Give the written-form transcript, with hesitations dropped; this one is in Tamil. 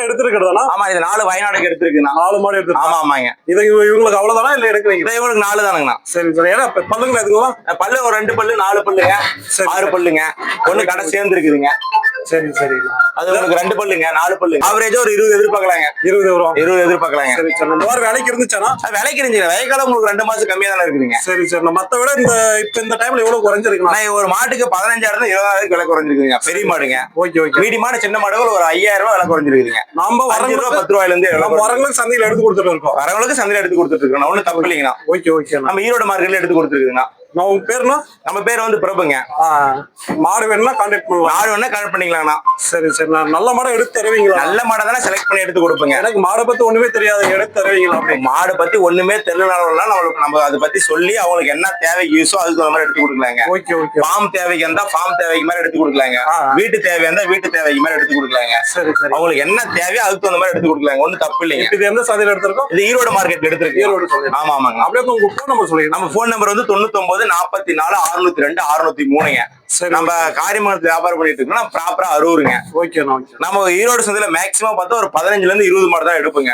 எடுத்துருக்கிறதா? ஆமா, இது 4 வயநாடுக்கு எடுத்துருக்குண்ணா. 4 மாடு எடுத்து. ஆமா ஆமாங்க. இது இவங்களுக்கு அவ்வளவுதானா இல்ல எடுக்கிறீங்க? இவங்களுக்கு 4 தானுங்கண்ணா. சரி சரி. ஏன்னா பல்லுங்களா இதுங்களா? பல்லு ஒரு 2 பல்லு 4 பல்லுங்க, 6 பல்லுங்க, ஒண்ணு கடை சேர்ந்து இருக்குதுங்க. சரி சரி. அது உங்களுக்கு 2 பல்லுங்க 4 பல்லு. ஆவரேஜா ஒரு 20 எதிர்பார்க்கலாங்க. 20 வரும். 20 எதிர்பார்க்கலாங்க. சரி சரி. இந்த வாரம் வேலைக்கு இருந்துச்சானா? விலைக்கு இருந்துச்சு. வெய்காலம் உங்களுக்கு 2 மாசம் கம்மியா தானே இருக்குதுங்க. சரி சரி. மத்த விட இந்த டைம்ல எவ்வளவு குறைஞ்சிருக்கலாம்? ஒரு மாட்டுக்கு 15,000 20,000 விலை குறைஞ்சிருக்குங்க. பெரிய மாடுங்க. Okay okay. மீடி மாடு சின்ன மாடுகள் ஒரு 5,000 விலை குறைஞ்சிருக்குங்க. நம்ம 5 ரூபா 10 ரூபாயில இருந்து வரவங்களுக்கு சந்தையில எடுத்து கொடுத்துட்டு இருக்கோம். வரவங்களுக்கு சந்தையில எடுத்து கொடுத்துட்டு இருக்கோம். ஒன்னும் தப்பு இல்லைங்கண்ணா. Okay okay. நம்ம ஈரோடு மார்க்கெட்ல எடுத்து கொடுத்துருக்குங்கண்ணா. நான் உங்க பேருனா? நம்ம பேர் வந்து பிரபுங்க. மாடு வேணும்னா கான்டாக்ட் பண்ணுவோம். மாடு வேணா கான்டாக்ட் பண்ணிக்கலாம்ண்ணா. சரி சரி. நான் நல்ல மாடை எடுத்து தருவீங்களா? நல்ல மாடை தானே செலக்ட் பண்ணி எடுத்து கொடுப்பேங்க. எனக்கு மாடை பத்தி ஒண்ணுமே தெரியாது, எடுத்து தருவீங்களா? அப்படி மாடை பத்தி ஒண்ணுமே தெரியலனாலும் நம்ம அதை பத்தி சொல்லி அவங்களுக்கு என்ன தேவைக்கு யூஸோ அதுக்கு அந்த மாதிரி எடுத்து கொடுக்கலாங்க. Okay okay. ஃபார்ம் தேவைக்கு இருந்தா ஃபார்ம் தேவைக்கு மாதிரி எடுத்து கொடுக்கலாங்க. வீட்டு தேவையா இருந்தா வீட்டு தேவைக்கு மாதிரி எடுத்து கொடுக்கலாங்க. சரி சரி. அவங்களுக்கு என்ன தேவையோ அதுக்கு அந்த மாதிரி எடுத்து கொடுக்கலாங்க. ஒன்னும் தப்பு இல்லைங்க. இது எந்த சந்தையில எடுத்திருக்கோம்? இது ஈரோடு மார்க்கெட்ல எடுத்திருக்கு. ஈரோடு சொல்லி. ஆமா ஆமாங்க. அப்படியே உங்க ஃபோன் நம்பர் சொல்லுங்க. நம்ம ஃபோன் நம்பர் வந்து 99 44 602 603ங்க. நம்ம காரியமங்கலத்துல வியாபாரம் பண்ணிட்டு இருக்கோம். ப்ராப்பரா அரூருங்க. ஓகே. நம்ம ஈரோடு சந்தையில மேக்சிமம் பார்த்தா ஒரு 15ல இருந்து 20 மாடு தான் எடுப்புங்க.